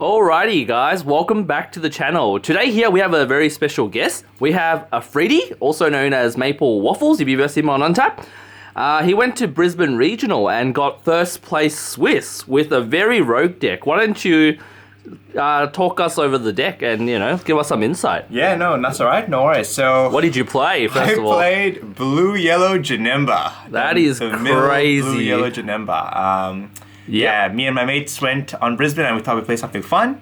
Alrighty guys, welcome back to the channel. Today here we have a very special guest. We have Afridi, also known as Maple Waffles, if you've ever seen him on Untap. He went to Brisbane Regional and got first place Swiss with a very rogue deck. Why don't you talk us over the deck and, give us some insight. Yeah, no, that's alright, no worries. So, what did you play, first of all? I played blue-yellow Janemba. That is crazy. Blue-yellow Janemba. Yeah, me and my mates went on Brisbane and we thought we'd play something fun.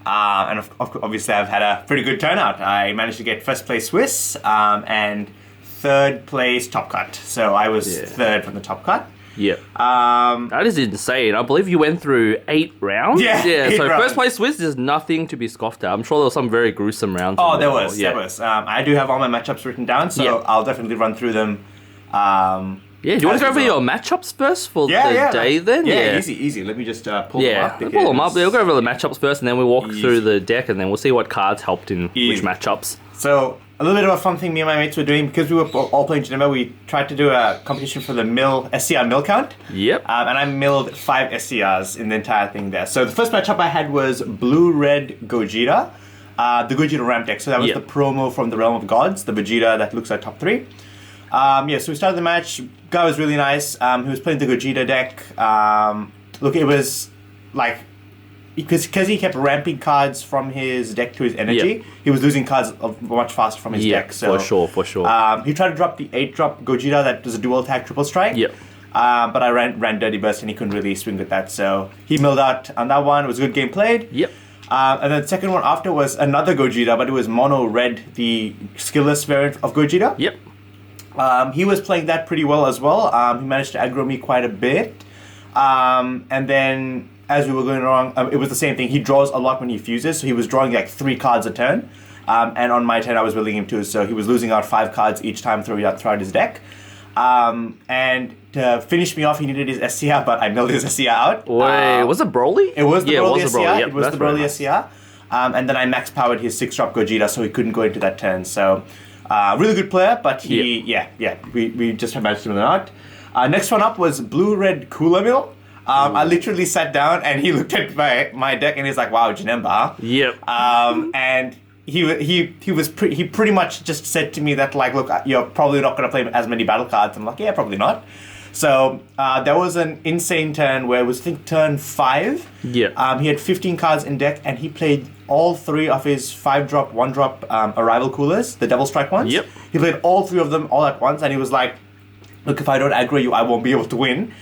And obviously I've had a pretty good turnout. I managed to get first place Swiss and third place top cut. So I was third from the top cut. Yeah. That is insane. I believe you went through 8 rounds. Yeah. So first place Swiss is nothing to be scoffed at. I'm sure there were some very gruesome rounds. Oh, there was. I do have all my matchups written down, so I'll definitely run through them. Do you want to go over your matchups first for the day then? Yeah, easy. Let me just pull them up. Pull them up. We'll go over the matchups first and then we'll walk through the deck and then we'll see what cards helped in which matchups. So, a little bit of a fun thing me and my mates were doing, because we were all playing Janemba, we tried to do a competition for the SCR mill count. Yep. And I milled 5 SCRs in the entire thing there. So the first matchup I had was blue-red Gogeta, the Gogeta ramp deck. So that was the promo from the Realm of Gods, the Vegeta that looks like top 3. So we started the match. Guy was really nice. He was playing the Gogeta deck. Look, it was like, because he kept ramping cards from his deck to his energy, he was losing cards much faster from his deck. So for sure. He tried to drop the 8-drop Gogeta that was a dual attack triple strike. Yep. But I ran Dirty Burst and he couldn't really swing with that. So he milled out on that one. It was a good game played. Yep. And then the second one after was another Gogeta, but it was mono red, the skillless variant of Gogeta. Yep. He was playing that pretty well as well. He managed to aggro me quite a bit. And then as we were going along, it was the same thing. He draws a lot when he fuses, so he was drawing like 3 cards a turn. And on my turn, I was willing him to, so he was losing out 5 cards each time throughout his deck. And to finish me off, he needed his SCR, but I milled his SCR out. Wait, was it Broly? It was the Broly SCR. Yep, it was the Broly SCR. And then I max powered his 6-drop Gogeta, so he couldn't go into that turn. So, really good player, but we just managed to mill it out. Next one up was blue-red Cooler Mill. I literally sat down and he looked at my deck and he's like, "Wow, Janemba." Yep. And he pretty much just said to me that, like, "Look, you're probably not going to play as many battle cards." I'm like, "Yeah, probably not." So there was an insane turn where it was, I think, turn 5. Yeah. He had 15 cards in deck and he played all 3 of his 5-drop, 1-drop Arrival Coolers, the Devil Strike ones. Yep. He played all 3 of them all at once and he was like, "Look, if I don't aggro you, I won't be able to win."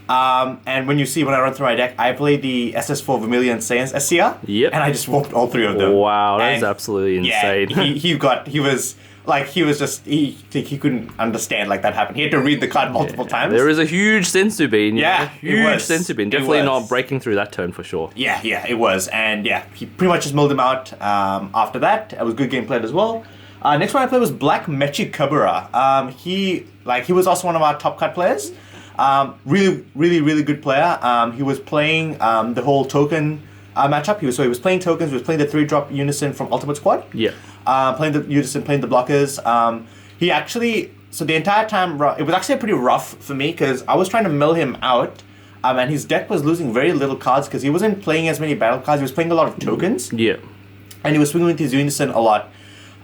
And when I run through my deck, I played the SS4 Vermilion Saiyans SCR. Yep. And I just whooped all 3 of them. Wow, that is absolutely insane. Yeah, he couldn't understand like that happened. He had to read the card multiple times. There is a huge sense to be. Huge sense to be. Definitely not breaking through that turn for sure. Yeah, it was. And he pretty much just milled him out after that. It was good game played as well. Next one I played was Black Mechi Kabura. He was also one of our top cut players. Really good player. He was playing the whole token matchup. He was playing tokens. He was playing the 3-drop Unison from Ultimate Squad. Yeah. Playing the Unison, playing the blockers. He actually, so the entire time, it was actually pretty rough for me because I was trying to mill him out. And his deck was losing very little cards because he wasn't playing as many battle cards. He was playing a lot of tokens. Yeah. And he was swinging with his Unison a lot.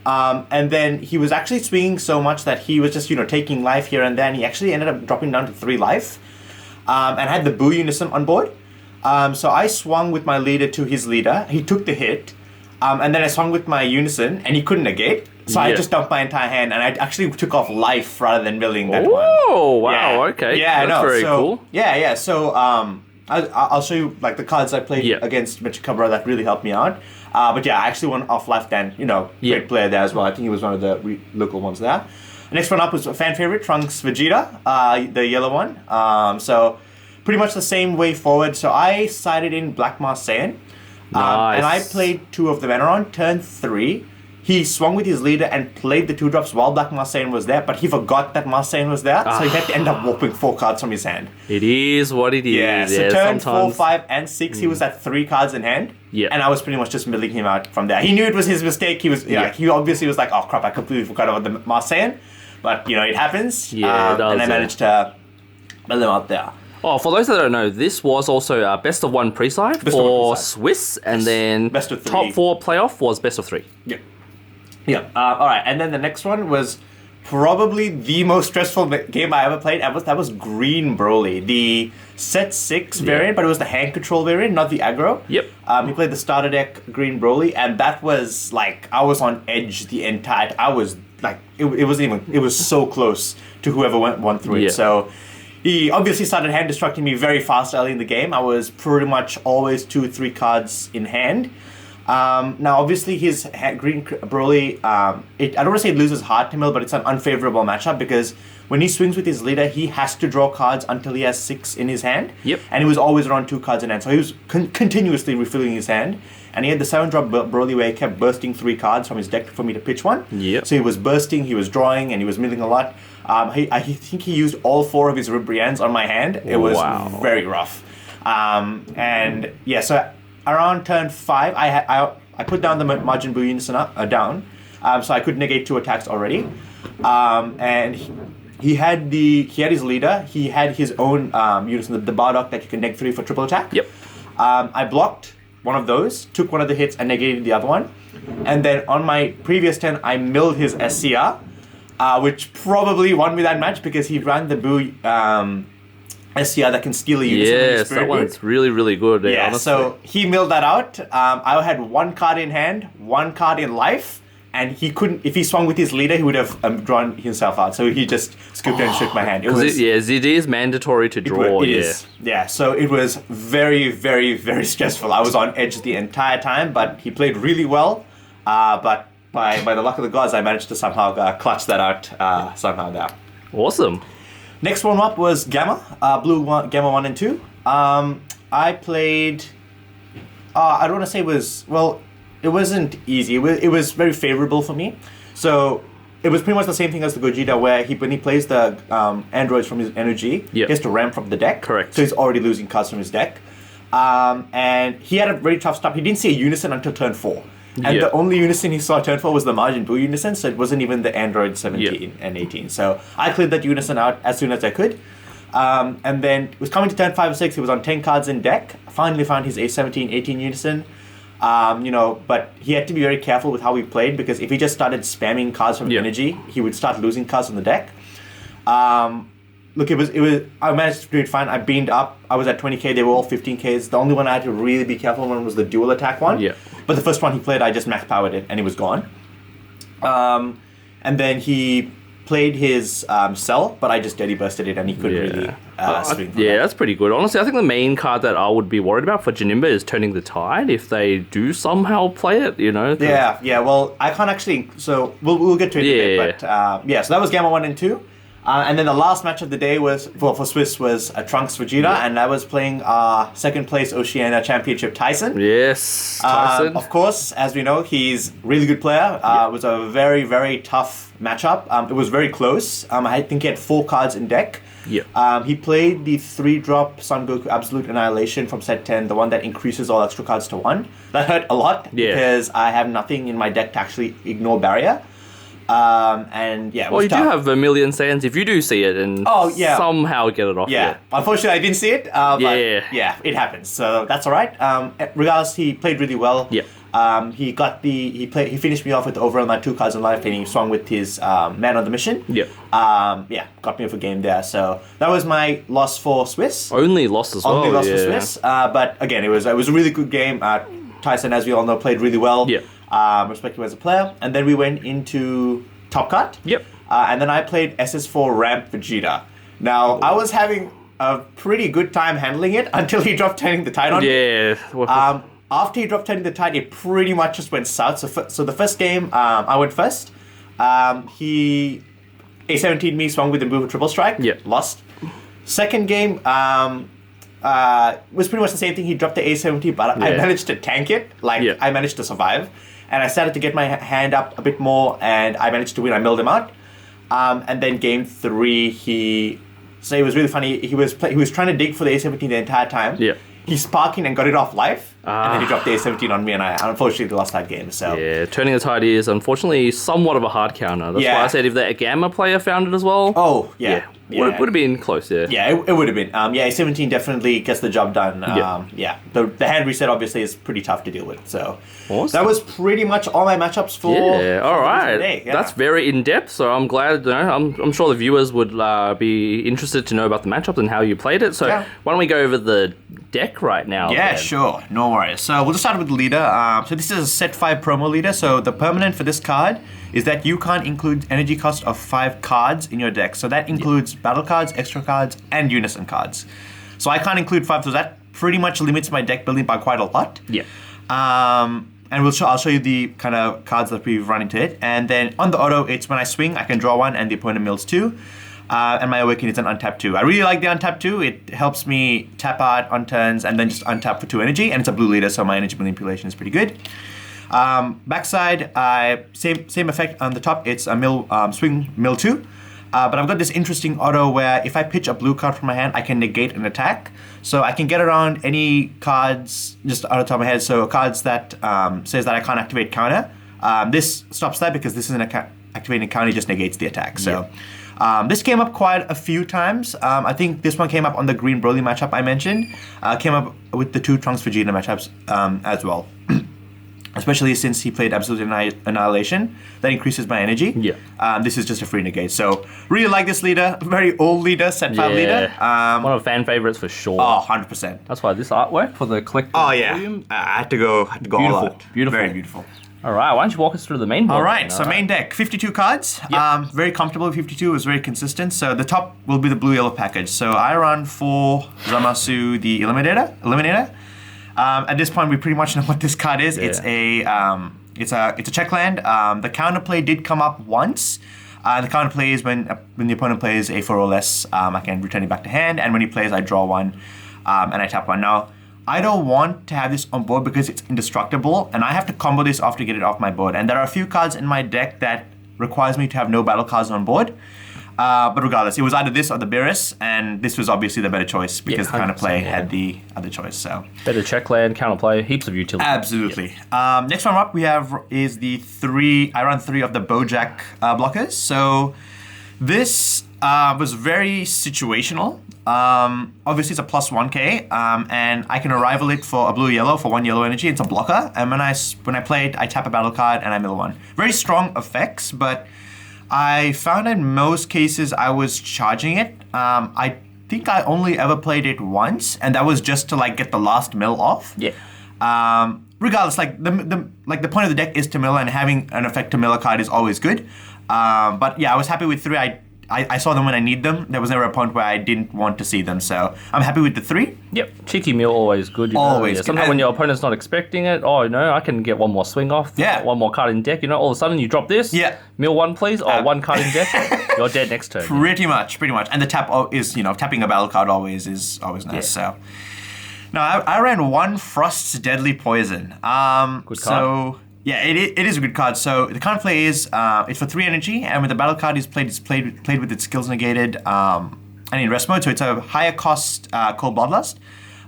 And then he was actually swinging so much that he was just, taking life here and there. And he actually ended up dropping down to 3 life. And had the Boo Unison on board. So I swung with my leader to his leader. He took the hit. And then I swung with my Unison and he couldn't negate. So I just dumped my entire hand and I actually took off life rather than milling that one. Oh, wow, okay. Yeah, that's very cool. Yeah. So I'll show you like the cards I played against Mechi Kabura that really helped me out. But I actually went off life then, great player there as well. I think he was one of the local ones there. The next one up was a fan favorite, Trunks Vegeta, the yellow one. So pretty much the same way forward. So I sided in Black Mask Saiyan. Nice. And I played 2 of them. And around turn 3, he swung with his leader and played the 2-drops while Black Mask Saiyan was there, but he forgot that Mask Saiyan was there, so he had to end up whooping 4 cards from his hand. It is what it is. Yeah, so turn 4, 5, and 6, he was at 3 cards in hand, and I was pretty much just milling him out from there. He knew it was his mistake. He obviously was like, "Oh crap, I completely forgot about the Mask Saiyan," but it happens. Yeah, it does, and I managed to mill him out there. Oh, for those that don't know, this was also best of one pre-side Best of one for pre-side. Swiss, and then Best of three. top 4 playoff was best of 3. Yeah. Yeah. All right. And then the next one was probably the most stressful game I ever played. That was Green Broly, the set 6 variant, but it was the hand control variant, not the aggro. Yep. He played the starter deck Green Broly, and that was like, I was on edge the entire. I was like, it wasn't even. It was so close to whoever won through Yeah. it. So. He obviously started hand destructing me very fast early in the game. I was pretty much always 2-3 cards in hand. Now, obviously, his Green Broly, I don't want to say it loses hard to mill, but it's an unfavorable matchup because when he swings with his leader, he has to draw cards until he has 6 in his hand. Yep. And he was always around 2 cards in hand. So he was continuously refilling his hand. And he had the 7-drop Broly where he kept bursting 3 cards from his deck for me to pitch one. Yep. So he was bursting, he was drawing, and he was milling a lot. I think he used all 4 of his Ribrians on my hand. It was very rough. And yeah, so around turn 5, I put down the Majin Buu unison down, so I could negate 2 attacks already. And he had his leader. He had his own unison, the Bardock that you can neg 3 for triple attack. Yep. I blocked one of those, took one of the hits, and negated the other one. And then on my previous turn, I milled his SCR. Which probably won me that match because he ran the Buu SCR that can steal a unison. Yes, that one's really, really good. Yeah, honestly. so he milled that out. I had 1 card in hand, 1 card in life, and he couldn't. If he swung with his leader, he would have drawn himself out. So he just scooped and shook my hand. It was ZD is mandatory to draw. It is. Yeah, so it was very, very, very stressful. I was on edge the entire time, but he played really well. But by the luck of the gods, I managed to somehow clutch that out somehow there. Awesome. Next one up was Gamma, Gamma 1 and 2. I played, I don't want to say it wasn't easy. It was very favorable for me. So it was pretty much the same thing as the Gogeta where when he plays the androids from his energy, he has to ramp from the deck. Correct. So he's already losing cards from his deck. And he had a very tough start. He didn't see a unison until turn 4. And the only unison he saw turn 4 was the Majin Buu unison, so it wasn't even the Android 17 and 18. So I cleared that unison out as soon as I could. And then it was coming to turn 5 and 6, he was on 10 cards in deck. Finally found his A17, 18 unison. But he had to be very careful with how he played because if he just started spamming cards from energy, he would start losing cards on the deck. Look, I managed to do it fine. I beamed up. I was at 20k. They were all 15ks. The only one I had to really be careful on was the dual attack one. Yeah. But the first one he played, I just max powered it and it was gone. And then he played his cell, but I just dirty bursted it and he couldn't really swing. That's pretty good. Honestly, I think the main card that I would be worried about for Janemba is turning the tide if they do somehow play it, Yeah, well, I can't actually, so we'll get to it in a bit. But so that was Gamma 1 and 2. And then the last match of the day was for Swiss was Trunks Vegeta, and I was playing second place Oceania Championship Tyson. Yes, Tyson. Of course, as we know, he's a really good player. It was a very, very tough matchup. It was very close. I think he had 4 cards in deck. Yeah. He played the 3-drop Son Goku Absolute Annihilation from set 10, the one that increases all extra cards to 1. That hurt a lot because I have nothing in my deck to actually ignore barrier. And yeah, it was you tough. do have a million sands if you do see it and somehow get it off. Yeah, unfortunately I didn't see it. But it happens. So that's all right. Regardless, he played really well. Yeah. He finished me off with overall my 2 cards in life, and he swung with his man on the mission. Yeah. Got me off a game there. So that was my loss for Swiss. Only loss as well. Only loss for Swiss. But again, it was a really good game. Tyson, as we all know, played really well. Yeah. Respect him as a player. And then we went into Top Cut. Yep. And then I played SS4 Ramp Vegeta. Now, I was having a pretty good time handling it until he dropped Turning the Tide on me. Yeah. After he dropped Turning the Tide, it pretty much just went south. So the first game, I went first. He A17 me, swung with the move triple strike. Yeah. Lost. Second game, was pretty much the same thing. He dropped the A70, but I managed to tank it. I managed to survive. And I started to get my hand up a bit more, and I managed to win. I milled him out. And then game 3, so it was really funny. He was trying to dig for the A17 the entire time. Yeah. He sparking and got it off life, and then he dropped the A17 on me, and I unfortunately lost that game. So yeah, Turning the Tide is unfortunately somewhat of a hard counter. That's why I said if the Gamma player found it as well. Oh yeah. Would have been close, yeah. Yeah, it would have been. A17 definitely gets the job done. The hand reset obviously is pretty tough to deal with. So Awesome. that was pretty much all my matchups for. Yeah, all for right. today. Yeah. That's very in depth. So I'm glad. I'm sure the viewers would be interested to know about the matchups and how you played it. So why don't we go over the deck right now? Yeah, then? sure. No worries. So we'll just start with the leader. So this is a set 5 promo leader. So the permanent for this card is that you can't include energy cost of 5 cards in your deck. So that includes battle cards, extra cards, and unison cards. So I can't include 5, so that pretty much limits my deck building by quite a lot. Yeah. And I'll show you the kind of cards that we've run into it. And then on the auto, it's when I swing, I can draw 1 and the opponent mills 2. And my awakening is an untap 2. I really like the untap 2. It helps me tap out on turns and then just untap for 2 energy. And it's a blue leader, so my energy manipulation is pretty good. Backside, same effect on the top. It's a mill swing mill 2. But I've got this interesting auto where if I pitch a blue card from my hand, I can negate an attack. So I can get around any cards just out of the top of my head. So cards that says that I can't activate counter. This stops that because this isn't activating counter, it just negates the attack. So this came up quite a few times. I think this one came up on the Green Broly matchup I mentioned. Came up with the 2 Trunks Vegeta matchups as well. Especially since he played Absolute Annihilation. That increases my energy. Yeah. This is just a free negate. So, really like this leader. Very old leader, set 5 leader. One of the fan favorites for sure. Oh, 100%. That's why this artwork for the collector's volume. I had to go all out. Beautiful. Very beautiful. All right, why don't you walk us through the main board? All right, so main deck, 52 cards. Very comfortable with 52, it was very consistent. So the top will be the blue-yellow package. So I run for Zamasu the Eliminator. At this point, we pretty much know what this card is. Yeah. It's a check land. The counterplay did come up once. The counterplay is when the opponent plays a 4 or less, I can return it back to hand, and when he plays, I draw 1 and I tap 1. Now, I don't want to have this on board because it's indestructible, and I have to combo this off to get it off my board. And there are a few cards in my deck that requires me to have no battle cards on board. But regardless, it was either this or the Beerus, and this was obviously the better choice because the counterplay had the other choice. So better check land, counterplay, heaps of utility. Absolutely. Next one up we have is the 3. I run 3 of the Bojack blockers. So this was very situational. Obviously it's a plus 1k, and I can arrival it for a blue-yellow for 1 yellow energy. It's a blocker, and when I play it, I tap a battle card and I mill 1. Very strong effects, but I found in most cases I was charging it. I think I only ever played it once, and that was just to like get the last mill off. Yeah. Regardless, like the point of the deck is to mill, and having an effect to mill a card is always good. But yeah, I was happy with 3. I saw them when I need them. There was never a point where I didn't want to see them, so I'm happy with the 3. Yep, cheeky mill always good. Always good. Sometimes when your opponent's not expecting it, I can get 1 more swing off. Yeah. 1 more card in deck. All of a sudden you drop this. Yeah. Mill 1 please. 1 card in deck. You're dead next turn. Pretty much. And the tap is tapping a battle card is always nice. Yeah. So. Now I ran 1 Frost's Deadly Poison. Good card. So yeah, it is a good card. So the counterplay is it's for 3 energy, and when the battle card is played, it's played with its skills negated and in rest mode. So it's a higher cost Cold Bloodlust.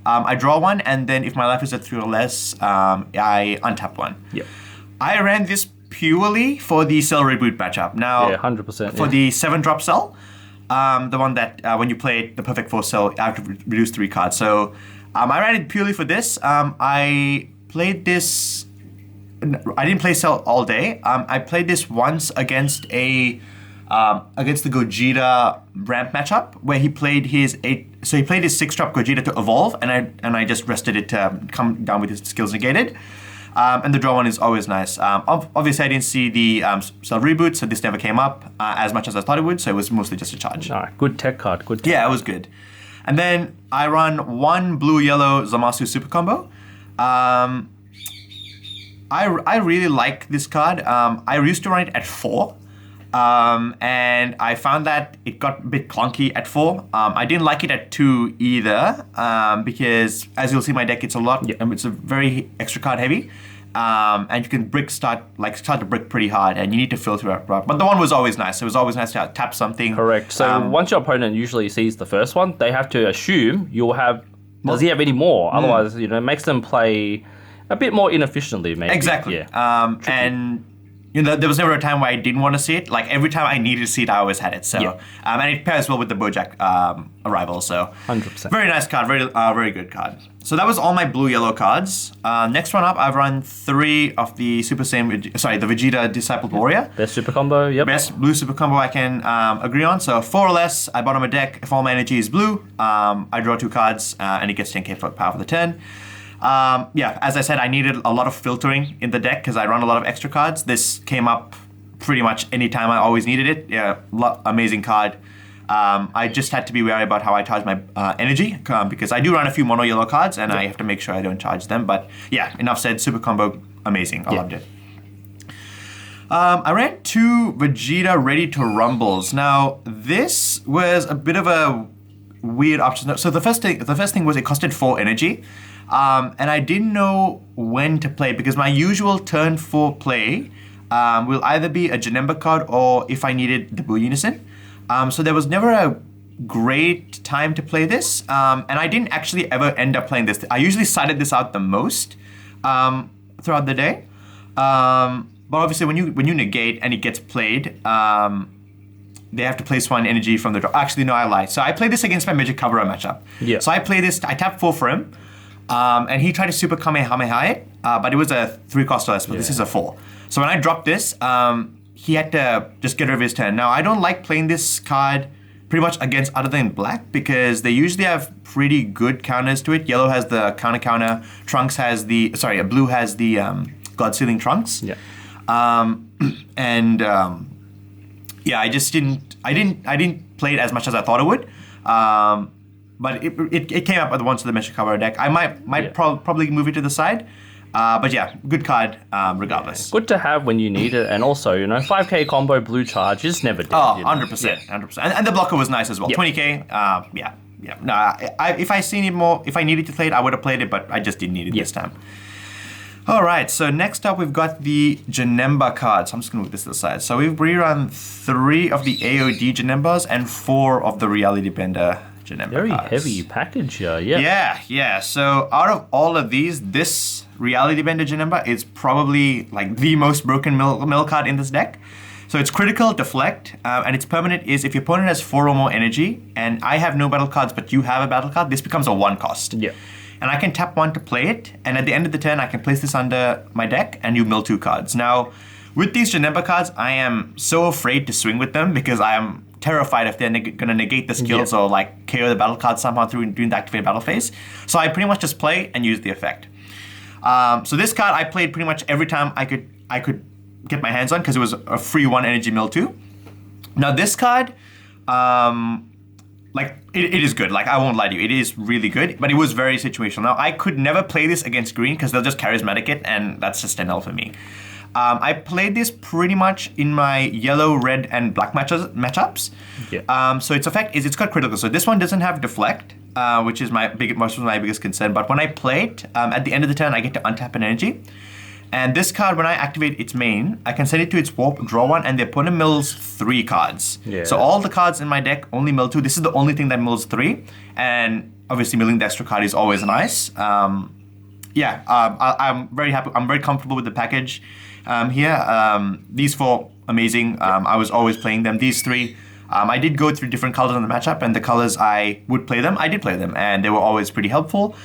I draw 1, and then if my life is at 3 or less, I untap 1. Yep. I ran this purely for the Cell Reboot matchup. Now, 100%. For the 7-drop Cell, the one that when you play the Perfect Force Cell, I have to reduce 3 cards. So I ran it purely for this. I played this. I didn't play Cell all day. I played this once against the Gogeta ramp matchup where he played his 6-drop Gogeta to evolve, and I just rested it to come down with his skills negated. And the draw 1 is always nice. Obviously, I didn't see the Cell Reboot, so this never came up as much as I thought it would, so it was mostly just a charge. All right, good tech card. Yeah, it was good. And then I run 1 blue-yellow Zamasu super combo. I really like this card. I used to run it at 4. And I found that it got a bit clunky at 4. I didn't like it at 2 either, because as you'll see my deck, it's it's a very extra card heavy. And you can start to brick pretty hard, and you need to filter it. But the 1 was always nice. It was always nice to tap something. Correct. So once your opponent usually sees the first one, they have to assume you'll have. Does he have any more? Otherwise, it makes them play a bit more inefficiently, maybe. Exactly. Yeah. And there was never a time where I didn't want to see it. Like every time I needed to see it, I always had it. So, Yeah. And it pairs well with the Bojack arrival. So, 100%. very nice card, very good card. So that was all my blue-yellow cards. Next one up, I've run 3 of the the Vegeta Discipled Warrior. Best super combo, yep. Best blue super combo I can agree on. So 4 or less, I bottom a deck. If all my energy is blue, I draw 2 cards, and it gets 10k power for the turn. Yeah, as I said, I needed a lot of filtering in the deck because I run a lot of extra cards. This came up pretty much any time I always needed it. Yeah, amazing card. I just had to be wary about how I charge my energy because I do run a few mono yellow cards and I have to make sure I don't charge them. But yeah, enough said. Super combo, amazing. I loved it. I ran 2 Vegeta Ready to Rumbles. Now this was a bit of a weird option. So the first thing was it costed 4 energy. And I didn't know when to play because my usual turn 4 play will either be a Janemba card or if I needed the Boo Unison. So there was never a great time to play this. And I didn't actually ever end up playing this. I usually sided this out the most throughout the day. But obviously when you negate and it gets played, they have to place 1 energy from the draw. Actually, no, I lied. So I played this against my Magic Cover matchup. Yeah. So I played this, I tapped 4 for him. And he tried to super Kamehameha it, but it was a 3 cost less, but this is a 4. So when I dropped this, he had to just get rid of his turn. Now, I don't like playing this card pretty much against other than black because they usually have pretty good counters to it. Yellow has the counter, Trunks has blue has the God Sealing Trunks. Yeah. Yeah, I didn't play it as much as I thought it would. But it came up once to the Magic Cover deck. I might probably move it to the side. But yeah, good card regardless. Good to have when you need it. And also, 5k combo blue charge is never dead. Oh, 100%. 100%. And the blocker was nice as well. Yep. 20k, yeah. No, if I needed to play it, I would have played it, but I just didn't need it this time. All right, so next up we've got the Janemba cards. I'm just going to move this to the side. So we've rerun 3 of the AOD Janembas and 4 of the Reality Bender Janemba Very cards. heavy package here, yeah. Yeah. So out of all of these, this Reality Bender Janemba is probably like the most broken mill card in this deck. So it's critical, deflect, and its permanent is if your opponent has 4 or more energy, and I have no battle cards, but you have a battle card, this becomes a 1 cost. Yeah. And I can tap 1 to play it, and at the end of the turn, I can place this under my deck, and you mill 2 cards. Now, with these Janemba cards, I am so afraid to swing with them because I am terrified if they're going to negate the skills or like KO the battle card somehow during the activate battle phase. So I pretty much just play and use the effect. So this card I played pretty much every time I could get my hands on because it was a free 1 energy mill 2. Now this card, it is good. Like I won't lie to you, it is really good, but it was very situational. Now I could never play this against green because they'll just charismatic it, and that's just an L for me. I played this pretty much in my yellow, red, and black matchups. Yeah. So its effect is it's got critical. So this one doesn't have deflect, which is my biggest concern. But when I play it, at the end of the turn, I get to untap an energy. And this card, when I activate its main, I can send it to its warp, draw 1, and the opponent mills 3 cards. Yeah. So all the cards in my deck only mill 2. This is the only thing that mills 3. And obviously milling the extra card is always nice. I'm very happy. I'm very comfortable with the package here. These 4, amazing. I was always playing them. These 3, I did go through different colors on the matchup, and the colors I would play them, I did play them, and they were always pretty helpful.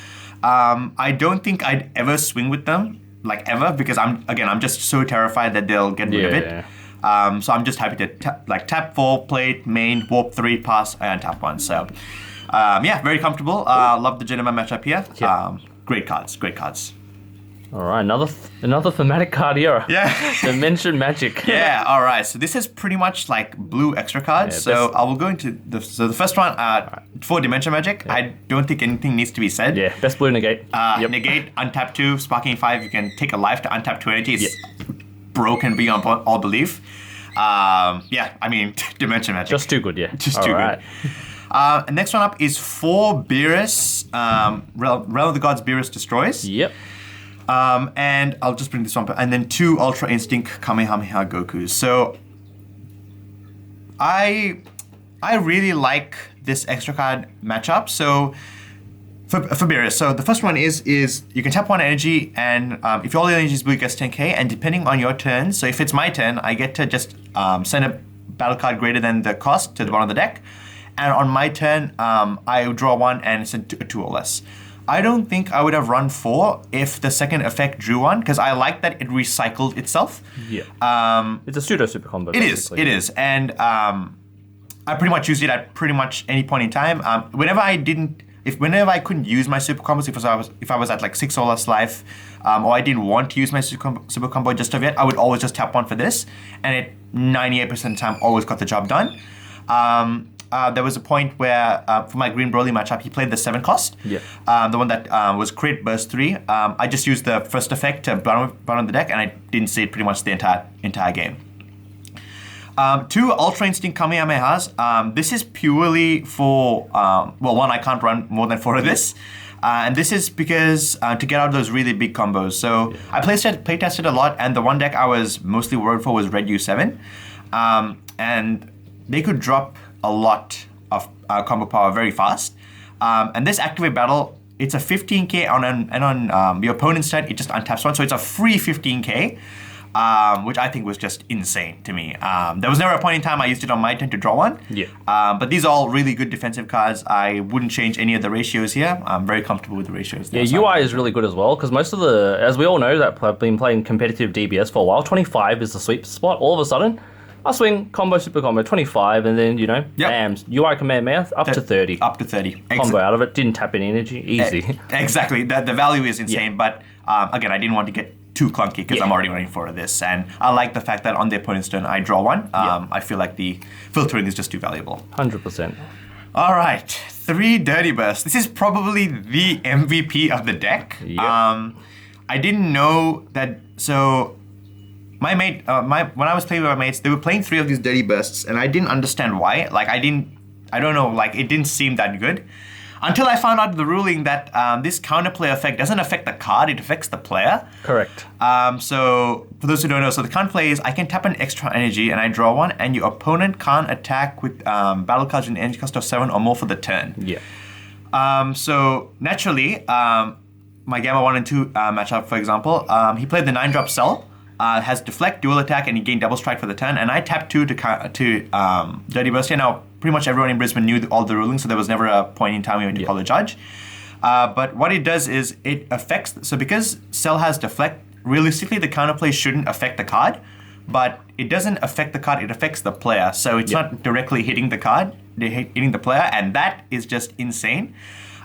I don't think I'd ever swing with them, like ever, because I'm just so terrified that they'll get rid of it. So I'm just happy to tap 4, play main, warp 3, pass, and tap 1. So very comfortable. Love the Janemba matchup here. Yeah. Great cards. All right, another thematic card here. Yeah. Dimension Magic. Yeah, all right. So this is pretty much like blue extra cards. Yeah, so I will go into the first one, for Dimension Magic. Yeah. I don't think anything needs to be said. Yeah, best blue negate. Negate, untap 2, sparking 5. You can take a life to untap 2 energy. It's broken beyond all belief. Dimension Magic. Just too good, yeah. Just too good. Next one up is 4 Beerus, Realm of the Gods Beerus Destroys. Yep. And I'll just bring this one, and then 2 Ultra Instinct Kamehameha Gokus. So I really like this extra card matchup. So For bearers, so the first one is you can tap one energy, and if all your energy is blue, it gets 10k, and depending on your turn, so if it's my turn, I get to just send a battle card greater than the cost to the bottom of the deck, and on my turn, I draw one and it's a 2 or less. I don't think I would have run 4 if the second effect drew one, because I like that it recycled itself. Yeah. It's a pseudo super combo. It is, and I pretty much used it at pretty much any point in time. Whenever I couldn't use my super combos, if I was at like 6 or less life, or I didn't want to use my super combo just of yet, I would always just tap one for this, and it 98% of the time always got the job done. There was a point where for my green Broly matchup, he played the 7 cost. Yeah. The one that was crit burst 3. I just used the first effect to bottom the deck, and I didn't see it pretty much the entire game. 2 Ultra Instinct Kamehamehas. This is purely for, one, I can't run more than 4 of this. And this is because to get out of those really big combos. So I playtested a lot, and the one deck I was mostly worried for was Red U7. And they could drop a lot of combo power very fast. And this Activate Battle, it's a 15k on your opponent's turn, it just untaps one. So it's a free 15k. Which I think was just insane to me. There was never a point in time I used it on my turn to draw one. Yeah. But these are all really good defensive cards. I wouldn't change any of the ratios here. I'm very comfortable with the ratios. Yeah, UI is really good as well, because most of as we all know that have been playing competitive DBS for a while, 25 is the sweet spot. All of a sudden, I swing combo, super combo, 25, and then, bam, UI command mouth, up to 30. Up to 30. Combo out of it, didn't tap any energy, easy. Exactly. The value is insane, but again, I didn't want to get too clunky because I'm already running 4 of this, and I like the fact that on the opponent's turn I draw one. I feel like the filtering is just too valuable. 100%. All right, 3 Dirty Bursts. This is probably the MVP of the deck. Yep. I didn't know that. So my mate, when I was playing with my mates, they were playing 3 of these Dirty Bursts, and I didn't understand why. Like I don't know. Like it didn't seem that good. Until I found out the ruling that this counterplay effect doesn't affect the card, it affects the player. Correct. So, for those who don't know, so the counterplay is I can tap an extra energy and I draw one, and your opponent can't attack with battle cards with an energy cost of 7 or more for the turn. Yeah. So, naturally, my Gamma 1 and 2 matchup, for example, he played the 9-drop Cell, has Deflect, Dual Attack, and he gained Double Strike for the turn, and I tapped 2 to Dirty Burst here. Now, pretty much everyone in Brisbane knew all the rulings, so there was never a point in time we went to call the judge. But what it does is it affects, so because Cell has Deflect, realistically the counterplay shouldn't affect the card, but it doesn't affect the card, it affects the player. So it's not directly hitting the card, hitting the player, and that is just insane.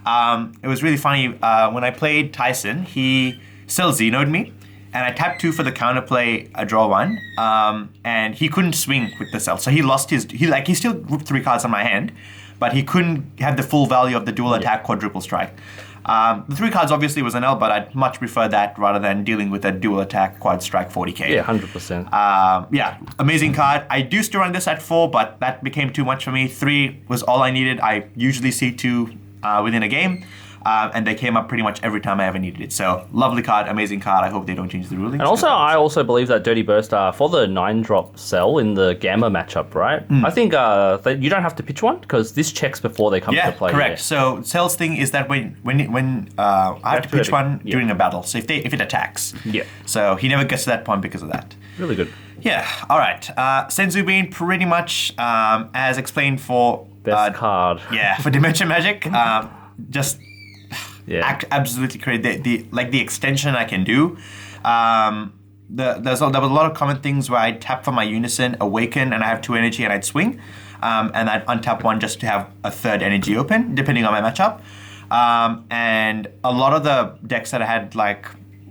It was really funny, when I played Tyson, he Cell Xeno'd me, and I tapped 2 for the counterplay, I draw 1, and he couldn't swing with the Cell. So he lost he still grouped 3 cards on my hand, but he couldn't have the full value of the dual attack quadruple strike. The 3 cards obviously was an L, but I'd much prefer that rather than dealing with a dual attack quad strike 40k. Yeah, 100%. Amazing card. I do still run this at 4, but that became too much for me. 3 was all I needed. I usually see 2 within a game. And they came up pretty much every time I ever needed it. So, lovely card, amazing card. I hope they don't change the rulings. And also, I also believe that Dirty Burst for the 9-drop Cell in the Gamma matchup, right? I think you don't have to pitch one because this checks before they come to play. Yeah, correct. So, Cell's thing is that when I have to pitch one during a battle, so if it attacks. Yeah. So, he never gets to that point because of that. Really good. Yeah, all right. Senzu Bean pretty much as explained for... Best card. Yeah, for Dimension Magic. Just... Yeah. Absolutely crazy. The extension I can do. There was a lot of common things where I'd tap for my Unison, Awaken, and I have 2 energy and I'd swing. And I'd untap 1 just to have a 3rd energy open, depending on my matchup. And a lot of the decks that I had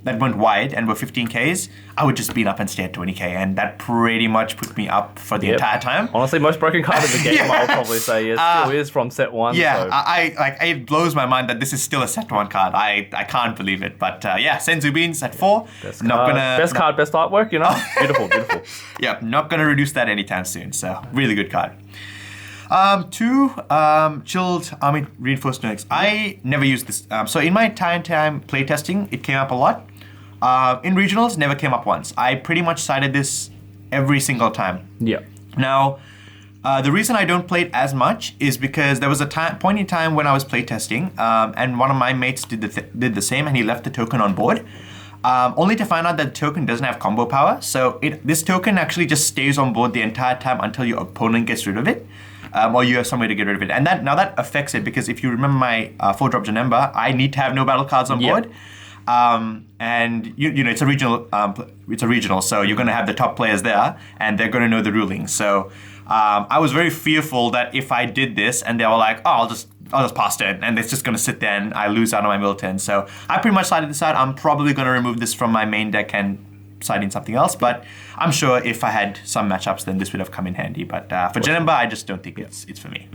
that went wide and were 15Ks, I would just beat up and stay at 20K, and that pretty much put me up for the entire time. Honestly, most broken card in the game, I would probably say, still is from set 1. Yeah, so. It blows my mind that this is still a set 1 card. I can't believe it, but Senzu Beans at 4. Best card, best artwork, beautiful. Yeah, not gonna reduce that anytime soon. So really good card. 2 Chilled Army Reinforced Nukes. I never used this. So in my time playtesting, it came up a lot. In regionals, never came up once. I pretty much sided this every single time. Yeah. Now, The reason I don't play it as much is because there was a point in time when I was playtesting, and one of my mates did the same, and he left the token on board, only to find out that the token doesn't have combo power. So this token actually just stays on board the entire time until your opponent gets rid of it, or you have some way to get rid of it. And that affects it, because if you remember my 4-drop Janemba, I need to have no battle cards on board. And you know, it's a regional, so you're going to have the top players there, and they're going to know the rulings. So I was very fearful that if I did this and they were like, oh, I'll just pass turn, and it's just going to sit there and I lose out on my mill turn. So I pretty much sided this out. I'm probably going to remove this from my main deck and side in something else, but I'm sure if I had some matchups, then this would have come in handy. But for Janemba, I just don't think it's for me.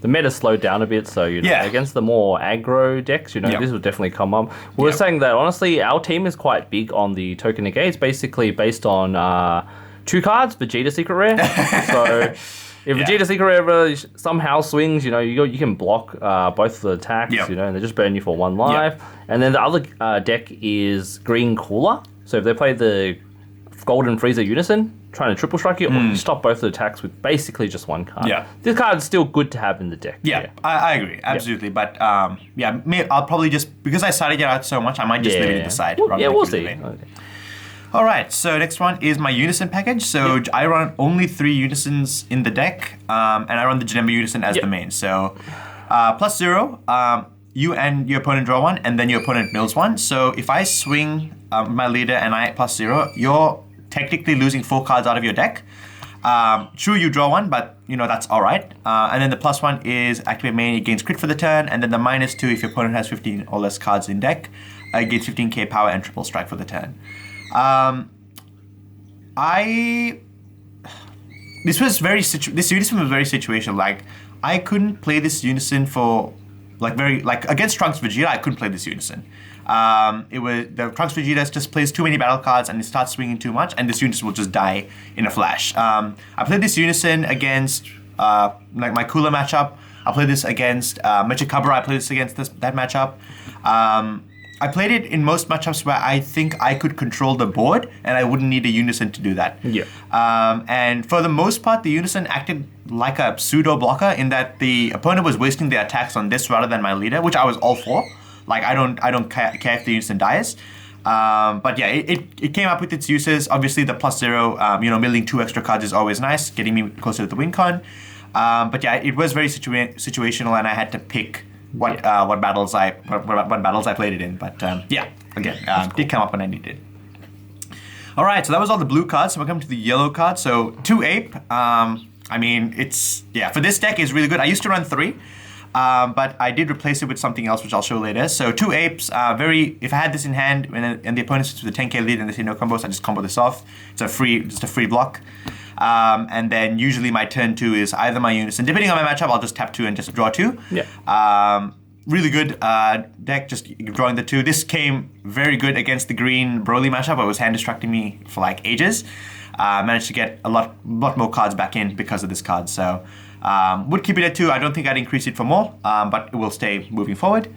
The meta slowed down a bit, so against the more aggro decks, this will definitely come up. We were saying that honestly, our team is quite big on the token negate. It's basically based on 2 cards, Vegeta Secret Rare. So if Vegeta Secret Rare ever somehow swings, you can block both of the attacks, and they just burn you for 1 life. And then the other deck is Green Cooler. So if they play the Golden Freezer Unison, trying to triple strike you stop both the attacks with basically just 1 card. This card is still good to have in the deck. I agree, absolutely. But I'll probably just, because I started it out so much, I might just leave it to the side. We'll see. Okay. All right, so next one is my Unison package. So I run only 3 Unisons in the deck, and I run the Janemba Unison as the main. So +0, you and your opponent draw 1, and then your opponent mills 1. So if I swing my leader and I +0, you're technically losing 4 cards out of your deck. True, you draw 1, but that's all right. And then the +1 is activate main, it gains crit for the turn, and then the -2 if your opponent has 15 or less cards in deck, it gains 15k power and triple strike for the turn. This Unison was very situational. Like, I couldn't play this Unison for against Trunks Vegeta. I couldn't play this Unison. It was the Trunks Vegeta just plays too many battle cards and it starts swinging too much, and this Unison will just die in a flash. I played this Unison against my cooler matchup. I played this against Mechikabra. I played this against that matchup. I played it in most matchups where I think I could control the board and I wouldn't need a Unison to do that. And for the most part, the Unison acted like a pseudo blocker in that the opponent was wasting their attacks on this rather than my leader, which I was all for. Like, I don't care if the Unison dies. But yeah, it came up with its uses. Obviously, the +0, milling 2 extra cards is always nice, getting me closer to the win con. But yeah, it was very situational, and I had to pick what battles I played it in. But again, did come up when I needed. All right, so that was all the blue cards. So we're coming to the yellow card. So 2 Ape. I mean, for this deck is really good. I used to run 3. But I did replace it with something else, which I'll show later. So 2 Apes, if I had this in hand and the opponent sits with a 10k lead and they say no combos, I just combo this off. It's just a free block. And then usually my turn 2 is either my Unison. Depending on my matchup, I'll just tap 2 and just draw 2. Really good deck, just drawing the 2. This came very good against the green Broly matchup. It was hand distracting me for like ages. Managed to get a lot more cards back in because of this card. So would keep it at 2. I don't think I'd increase it for more, but it will stay moving forward.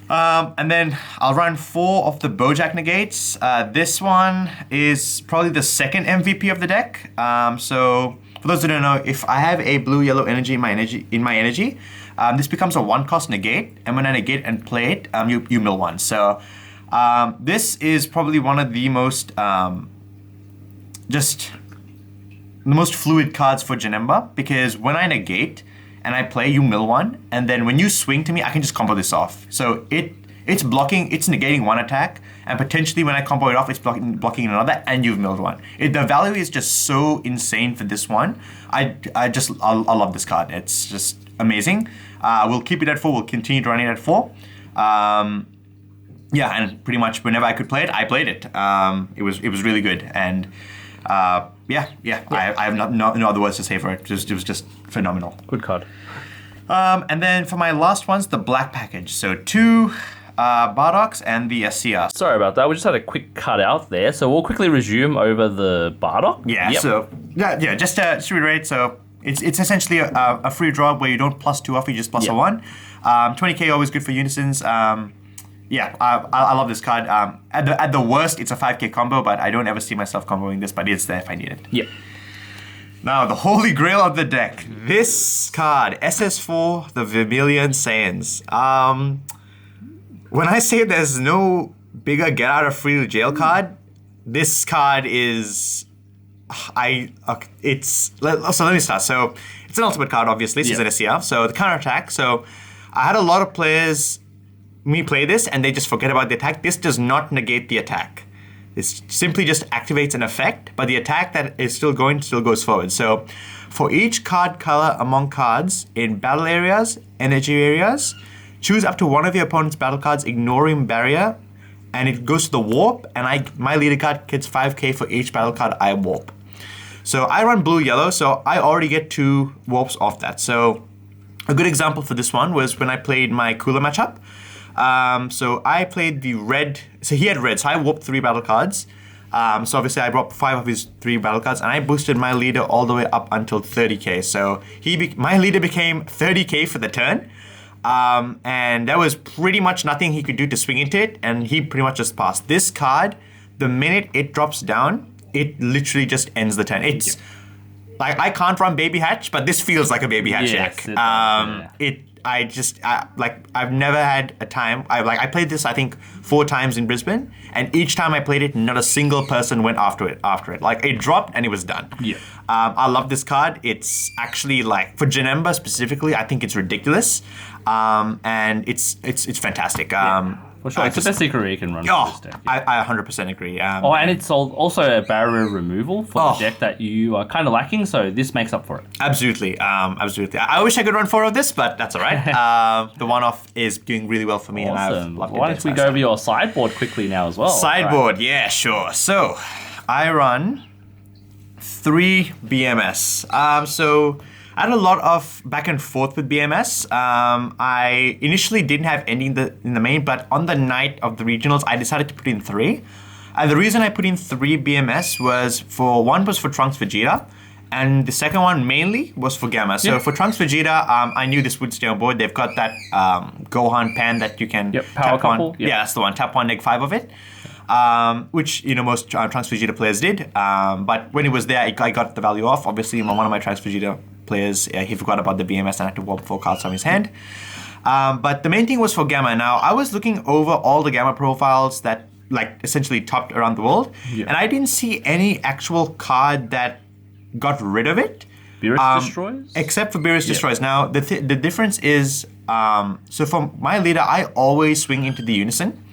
And then I'll run 4 of the Bojack negates. This one is probably the second MVP of the deck. So for those who don't know, if I have a blue-yellow energy in my energy, this becomes a 1-cost negate, and when I negate and play it, you mill 1. So this is probably one of the most the most fluid cards for Janemba, because when I negate and I play, you mill 1, and then when you swing to me, I can just combo this off. So it's negating 1 attack, and potentially when I combo it off, it's blocking another, and you've milled 1. The value is just so insane for this one. I love this card. It's just amazing. We'll keep it at 4. We'll continue running it at 4. And pretty much whenever I could play it, I played it. It was really good, and I have no other words to say for it. It was just phenomenal. Good card. And then for my last ones, the black package. So 2 Bardoks and the SCR. Sorry about that. We just had a quick cut out there. So we'll quickly resume over the Bardock. Just to reiterate, so it's essentially a free draw where you don't +2 off, you just plus a 1. 20k always good for Unisons. I love this card. At the worst, it's a 5k combo, but I don't ever see myself comboing this, but it's there if I need it. Now, the holy grail of the deck. This card, SS4, the Vermilion Saiyans. When I say there's no bigger get out of free jail card, this card is... so let me start. So it's an ultimate card, obviously. This is an SCR. So the counter attack. So I had a lot of players play this and they just forget about the attack. This does not negate the attack. This simply just activates an effect, but the attack that is still going still goes forward. So for each card color among cards in battle areas, energy areas, choose up to one of your opponent's battle cards, ignoring barrier, and it goes to the warp, and my leader card gets 5k for each battle card I warp. So I run blue-yellow, so I already get 2 warps off that. So a good example for this one was when I played my cooler matchup. So I played the red, so he had red, so I warped 3 battle cards. So obviously I brought 5 of his 3 battle cards, and I boosted my leader all the way up until 30k. So my leader became 30k for the turn. And there was pretty much nothing he could do to swing into it, and he pretty much just passed. This card, the minute it drops down, it literally just ends the turn. It's like, I can't run Baby Hatch, but this feels like a Baby Hatch deck. I've never had a time. I played this I think 4 times in Brisbane, and each time I played it, not a single person went after it. Like it dropped and it was done. Yeah. I love this card. It's actually like for Janemba specifically, I think it's ridiculous, and it's fantastic. For sure, it's the best secret you can run for this deck. I 100% agree. And it's also a barrier removal for the deck that you are kind of lacking, so this makes up for it. Absolutely, absolutely. I wish I could run 4 of this, but that's all right. The one-off is doing really well for me, and I've loved it. Why don't we go over your sideboard quickly now as well? Sideboard, yeah, sure. So, I run 3 BMS. So I had a lot of back and forth with BMS. I initially didn't have any in the main, but on the night of the regionals, I decided to put in 3. And the reason I put in 3 BMS was for Trunks Vegeta, and the second one mainly was for Gamma. So for Trunks Vegeta, I knew this would stay on board. They've got that Gohan pan that you can power tap couple. one. Yeah, that's the one. Tap 1, neg 5 of it. Which most Trunks Vegeta players did. But when it was there, I got the value off. Obviously, one of my Trunks Vegeta players, he forgot about the BMS and had to warp 4 cards from his hand. But the main thing was for Gamma. Now, I was looking over all the Gamma profiles that essentially topped around the world, and I didn't see any actual card that got rid of it. Beerus Destroys? Except for Beerus Destroys. Now, the difference is, so for my leader, I always swing into the Unison.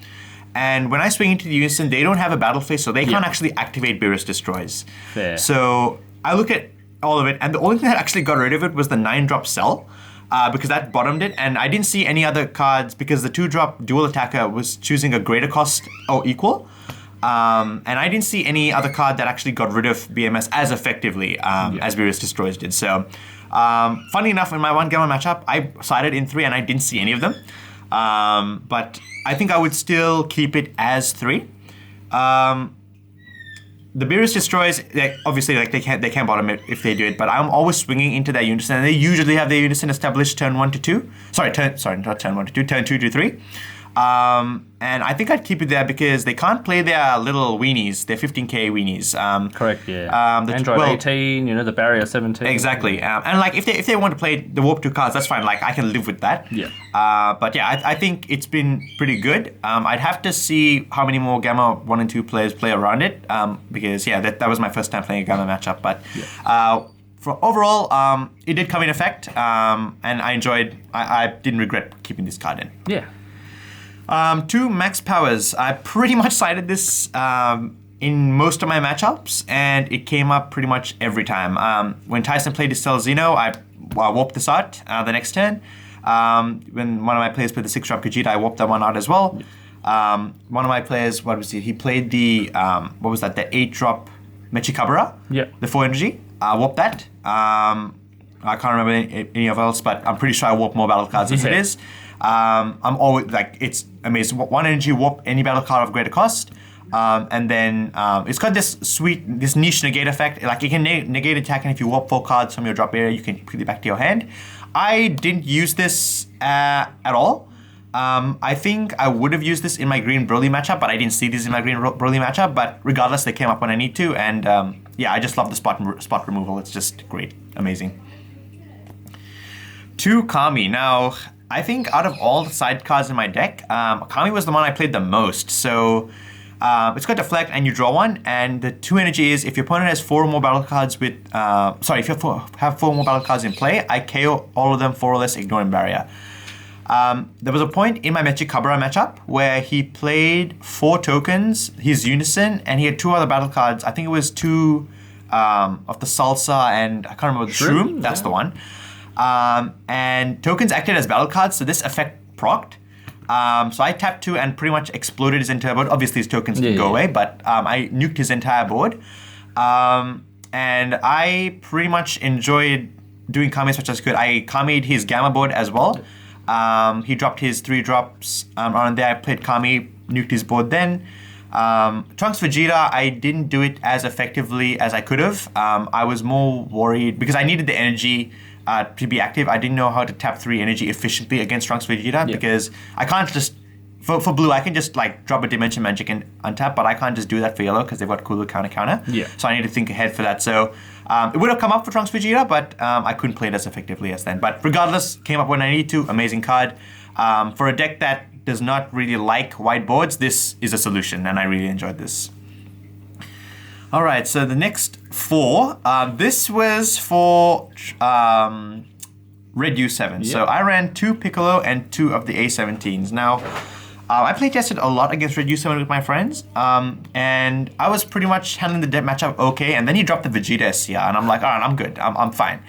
And when I swing into the Unison, they don't have a battle phase, so they can't actually activate Beerus Destroys. Fair. So I look at all of it, and the only thing that actually got rid of it was the 9-drop Cell, because that bottomed it, and I didn't see any other cards because the 2-drop dual attacker was choosing a greater cost or equal, and I didn't see any other card that actually got rid of BMS as effectively as Beerus Destroys did. So, funny enough, in my 1 Gamma matchup, I sided in 3 and I didn't see any of them, but I think I would still keep it as 3. The Beerus Destroys, obviously, they can't bottom it if they do it, but I'm always swinging into that Unison, and they usually have their Unison established turn 1 to 2. Not turn 1 to 2, turn 2 to 3. And I think I'd keep it there because they can't play their little weenies, their 15k weenies. Correct, yeah. Android 18, the barrier 17. Exactly. And if they want to play the warp 2 cards, that's fine. I can live with that. Yeah. But yeah, I think it's been pretty good. I'd have to see how many more Gamma 1 and 2 players play around it, because that was my first time playing a Gamma matchup. But for overall, it did come in effect, and I enjoyed. I didn't regret keeping this card in. Yeah. 2 max powers. I pretty much sided this in most of my matchups, and it came up pretty much every time. When Tyson played his Cell Xeno, I warped this out the next turn. When one of my players played the 6-drop Vegeta, I warped that one out as well. One of my players, what was it? He played the, the 8-drop Mechikabura, the 4 energy. I warped that. I can't remember any of else, but I'm pretty sure I warped more battle cards as it is. I'm always it's amazing. 1 energy warp any battle card of greater cost, and then it's got this niche negate effect. You can negate attack, and if you warp 4 cards from your drop area, you can put it back to your hand. I didn't use this at all. I think I would have used this in my green Broly matchup, but I didn't see this in my green Broly matchup. But regardless, they came up when I need to, and yeah, I just love the spot removal. It's just great, amazing. 2 Kami. Now, I think out of all the side cards in my deck, Kami was the one I played the most. So it's got Deflect and you draw 1, and the 2 energy is if your opponent has 4 or more battle cards with, if you have 4 more battle cards in play, I KO all of them 4 or less, ignoring barrier. There was a point in my Mechikabra matchup where he played 4 tokens, his Unison, and he had 2 other battle cards. I think it was 2 of the Salsa and I can't remember the Shroom. That's the one. And tokens acted as battle cards, so this effect procced. So I tapped 2 and pretty much exploded his entire board. Obviously his tokens didn't go away, but I nuked his entire board. And I pretty much enjoyed doing Kami as much as I could. I Kami'd his Gamma board as well. He dropped his 3 drops around there. I played Kami, nuked his board then. Trunks Vegeta, I didn't do it as effectively as I could have. I was more worried because I needed the energy to be active. I didn't know how to tap 3 energy efficiently against Trunks Vegeta because I can't just, for blue, I can just like drop a Dimension Magic and untap, but I can't just do that for yellow because they've got cooler counter. Yeah. So I need to think ahead for that. So it would have come up for Trunks Vegeta, but I couldn't play it as effectively as then. But regardless, came up when I needed to. Amazing card. For a deck that does not really like white boards, this is a solution, and I really enjoyed this. All right, so the next 4, this was for Red U7. So I ran 2 Piccolo and 2 of the A17s. Now, I playtested a lot against Red U7 with my friends, and I was pretty much handling the deck matchup okay, and then he dropped the Vegeta SCR, and I'm like, all right, I'm good, I'm fine.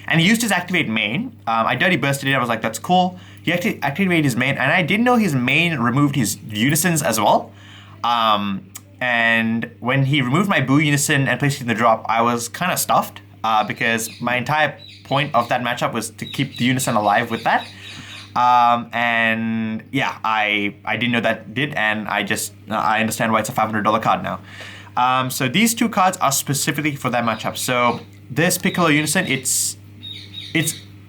And he used his Activate main. I Dirty Bursted it, I was like, that's cool. He activated his main, and I didn't know his main removed his Unisons as well. And when he removed my Boo Unison and placed it in the drop, I was kind of stuffed because my entire point of that matchup was to keep the Unison alive with that. And yeah, I didn't know that did, and I understand why it's a $500 card now. So these 2 cards are specifically for that matchup. So this Piccolo Unison, it's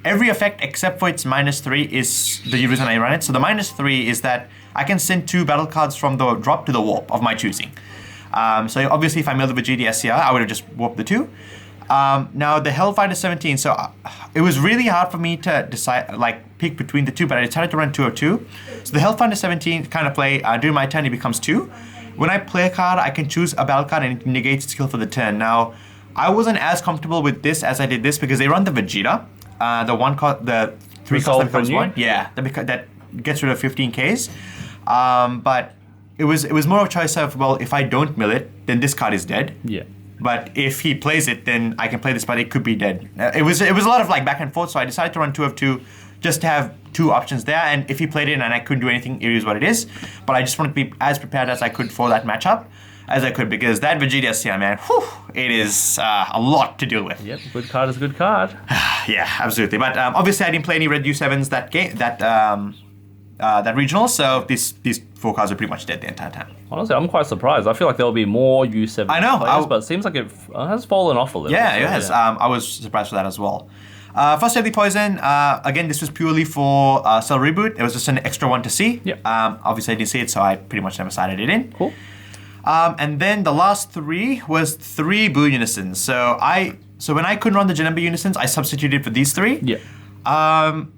every effect except for its -3 is the reason I run it. So the -3 is that I can send 2 battle cards from the drop to the warp of my choosing. So obviously if I milled the Vegeta SCR, I would have just warped the 2. Now the Hellfighter 17, so it was really hard for me to decide, pick between the 2, but I decided to run 2 of 2. So the Hellfighter 17 kind of play, during my turn it becomes 2. When I play a card, I can choose a battle card and it negates skill for the turn. Now, I wasn't as comfortable with this as I did this because they run the Vegeta, the 1 cost, the 3 cost that becomes 1. Yeah, that gets rid of 15Ks. But it was more of a choice of, well, if I don't mill it, then this card is dead. Yeah. But if he plays it, then I can play this, but it could be dead. It was a lot of back and forth, so I decided to run 2 of 2 just to have 2 options there. And if he played it and I couldn't do anything, it is what it is. But I just wanted to be as prepared as I could for that matchup as I could, because that Vegeta SCR, man, it is a lot to deal with. Yep, good card is a good card. Yeah, absolutely. But obviously I didn't play any Red U7s that regional, so these 4 cards are pretty much dead the entire time. Honestly, I'm quite surprised. I feel like there'll be more U7 players, but it seems like it has fallen off a little. Yeah, it has. I was surprised for that as well. First Deadly Poison, again, this was purely for Cell Reboot. It was just an extra one to see. Yeah. Obviously I didn't see it, so I pretty much never cited it in. Cool. And then the last 3 was 3 Boo Unisons. So when I couldn't run the Janemba Unisons, I substituted for these 3. Yeah.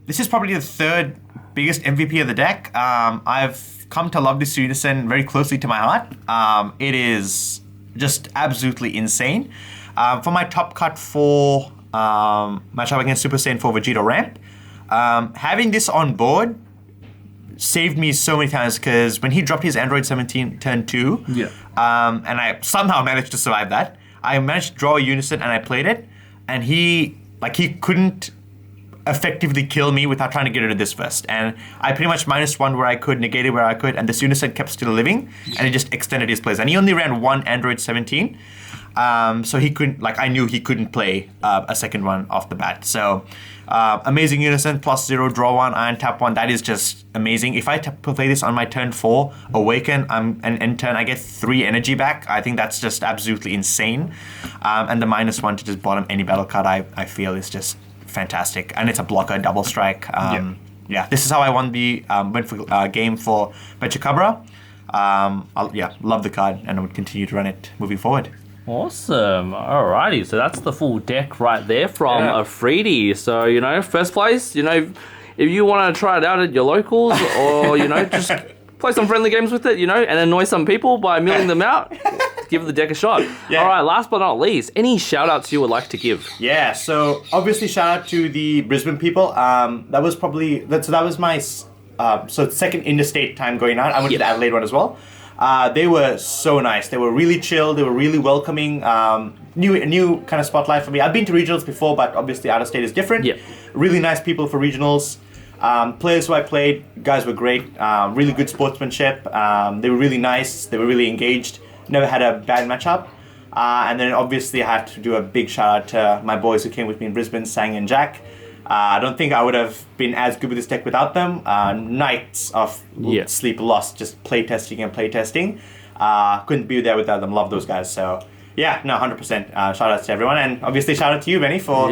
This is probably the 3rd biggest MVP of the deck. I've come to love this Unison very closely to my heart. It is just absolutely insane. For my top cut 4 matchup against Super Saiyan 4 Vegeta Ramp, having this on board saved me so many times, because when he dropped his Android 17 turn 2, and I somehow managed to survive that, I managed to draw a Unison and I played it, and he couldn't effectively kill me without trying to get rid of this first. And I pretty much -1 where I could, negated where I could, and this Unison kept still living, and it just extended his plays. And he only ran 1 Android 17, so he couldn't, I knew he couldn't play a second one off the bat. So amazing Unison, +0, draw 1, iron tap 1, that is just amazing. If I play this on my turn 4, Awaken, and end turn I get 3 energy back, I think that's just absolutely insane. And the -1 to just bottom any battle card I feel is just fantastic, and it's a blocker, double strike. Yeah, this is how I won the game for Mechikabra. Love the card, and I would continue to run it moving forward. Awesome. Alrighty, so that's the full deck right there from Yeah. Afridi. So, first place, if you want to try it out at your locals or, just play some friendly games with it, and annoy some people by milling them out, give the deck a shot. Yeah. Alright, last but not least, any shout outs you would like to give? Yeah, so obviously shout out to the Brisbane people. That was my second interstate time going out. I went to the Adelaide one as well. They were so nice. They were really chill. They were really welcoming. New kind of spotlight for me. I've been to regionals before, but obviously out of state is different. Yeah. Really nice people for regionals. Players who I played, guys were great. Really good sportsmanship. They were really nice. They were really engaged. Never had a bad matchup. And then obviously I had to do a big shout out to my boys who came with me in Brisbane, Sang and Jack. I don't think I would have been as good with this deck without them. Nights of sleep lost, just playtesting and playtesting. Couldn't be there without them. Love those guys. So yeah, no, 100%. Shout out to everyone, and obviously shout out to you, Benny, for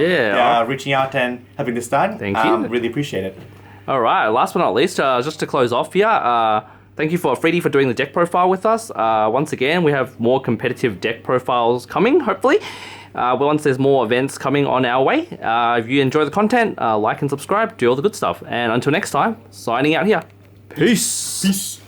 reaching out and helping this start. Thank you. Really appreciate it. All right, last but not least, just to close off here, thank you for Afridi for doing the deck profile with us. Once again, we have more competitive deck profiles coming, hopefully. Once there's more events coming on our way. If you enjoy the content, like and subscribe, do all the good stuff. And until next time, signing out here. Peace. Peace.